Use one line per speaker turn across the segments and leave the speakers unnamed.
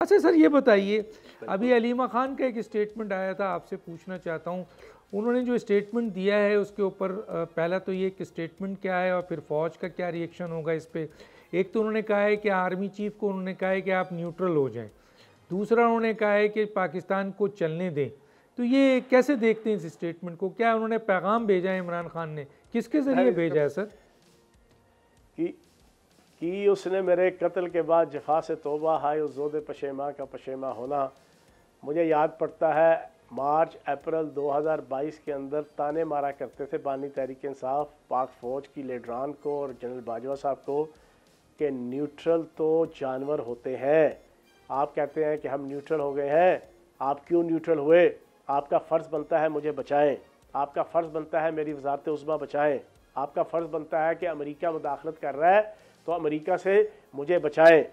अच्छा सर ये बताइए, अभी अलीमा खान का एक स्टेटमेंट आया था, आपसे पूछना चाहता हूँ, उन्होंने जो स्टेटमेंट दिया है उसके ऊपर पहला तो ये कि स्टेटमेंट क्या है और फिर फ़ौज का क्या रिएक्शन होगा इस पर। एक तो उन्होंने कहा है कि आर्मी चीफ को उन्होंने कहा है कि आप न्यूट्रल हो जाएं, दूसरा उन्होंने कहा है कि पाकिस्तान को चलने दें। तो ये कैसे देखते हैं इस स्टेटमेंट को? क्या उन्होंने पैगाम भेजा है इमरान खान ने, किसके ज़रिए भेजा है सर?
कि उसने मेरे कत्ल के बाद जफा से तौबा, हाय उस ज़ोदे पशेमा का पशेमा होना। मुझे याद पड़ता है मार्च अप्रैल 2022 के अंदर ताने मारा करते थे बानी तहरीक इंसाफ पाक फ़ौज की लीडरान को और जनरल बाजवा साहब को कि न्यूट्रल तो जानवर होते हैं। आप कहते हैं कि हम न्यूट्रल हो गए हैं, आप क्यों न्यूट्रल हुए? आपका फ़र्ज़ बनता है मुझे बचाएं, आपका फ़र्ज़ बनता है मेरी वजारत उज़्मा बचाएं, आपका फ़र्ज़ बनता है कि अमेरिका मुदाखलत कर रहा है तो अमेरिका से मुझे बचाएं।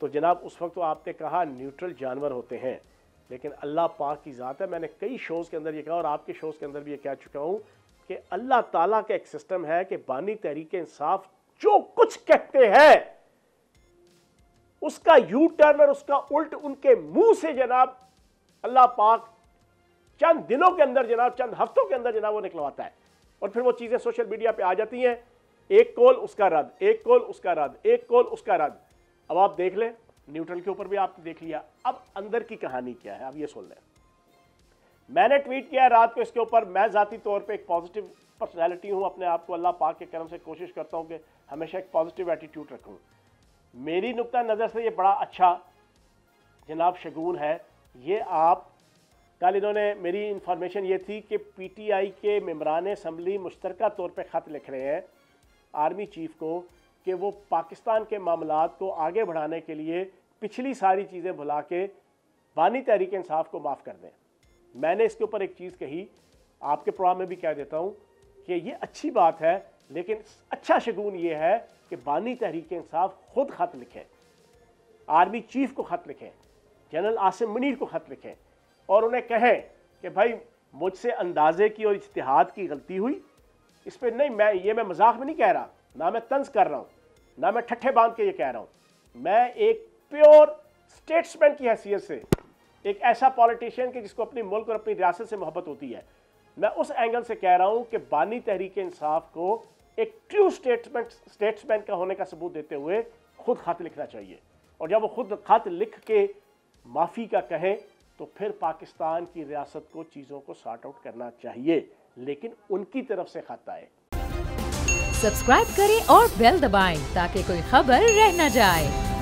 तो जनाब उस वक्त तो आपने कहा न्यूट्रल जानवर होते हैं, लेकिन अल्लाह पाक की ज़ात है। मैंने कई शोज़ के अंदर ये कहा और आपके शोज़ के अंदर भी ये कह चुका हूँ कि अल्लाह ताला का एक सिस्टम है कि बानी तहरीक इंसाफ जो कुछ कहते हैं उसका यू टर्न और उसका उल्ट उनके मुंह से जनाब अल्लाह पाक चंद दिनों के अंदर जनाब, चंद हफ्तों के अंदर जनाब वो निकलवाता है और फिर वो चीज़ें सोशल मीडिया पे आ जाती हैं। एक कॉल उसका रद्द, एक कॉल उसका रद्द, एक कॉल उसका रद्द। अब आप देख लें, न्यूट्रल के ऊपर भी आपने देख लिया, अब अंदर की कहानी क्या है अब ये सुन लें। मैंने ट्वीट किया रात को इसके ऊपर, मैं ज़ाती तौर पे एक पॉजिटिव पर्सनैलिटी हूँ, अपने आप को अल्लाह पाक के करम से कोशिश करता हूँ कि हमेशा एक पॉजिटिव एटीट्यूड रखूँ। मेरी नुक्ता नज़र से ये बड़ा अच्छा जनाब शगुन है। ये आप कल इन्होंने, मेरी इंफॉर्मेशन ये थी कि पीटीआई के मेंबरान असम्बली मुश्तरका तौर पे ख़त लिख रहे हैं आर्मी चीफ को कि वो पाकिस्तान के मामलात को आगे बढ़ाने के लिए पिछली सारी चीज़ें भुला के बानी तहरीक इंसाफ को माफ़ कर दें। मैंने इसके ऊपर एक चीज़ कही, आपके प्रोग्राम में भी कह देता हूँ कि ये अच्छी बात है, लेकिन अच्छा शगुन ये है कि बानी तहरीक इंसाफ खुद ख़त लिखें, आर्मी चीफ को ख़त लिखें, जनरल आसिम मुनीर को ख़त लिखें और उन्हें कहें कि भाई मुझसे अंदाजे की और इज्तिहाद की गलती हुई। इस पर नहीं, मैं मजाक में नहीं कह रहा, ना मैं तंज कर रहा हूँ, ना मैं ठट्ठे बांध के ये कह रहा हूँ। मैं एक प्योर स्टेट्समैन की हैसियत से, एक ऐसा पॉलिटिशियन कि जिसको अपनी मुल्क और अपनी रियासत से मोहब्बत होती है, मैं उस एंगल से कह रहा हूँ कि बानी तहरीक इंसाफ को एक ट्रू स्टेट्समैन का होने का सबूत देते हुए खुद खत लिखना चाहिए। और जब वो खुद खत लिख के माफ़ी का कहें तो फिर पाकिस्तान की रियासत को चीज़ों को सॉर्ट आउट करना चाहिए, लेकिन उनकी तरफ से खत आए।
सब्सक्राइब करें और बेल दबाएं ताकि कोई खबर रह न जाए।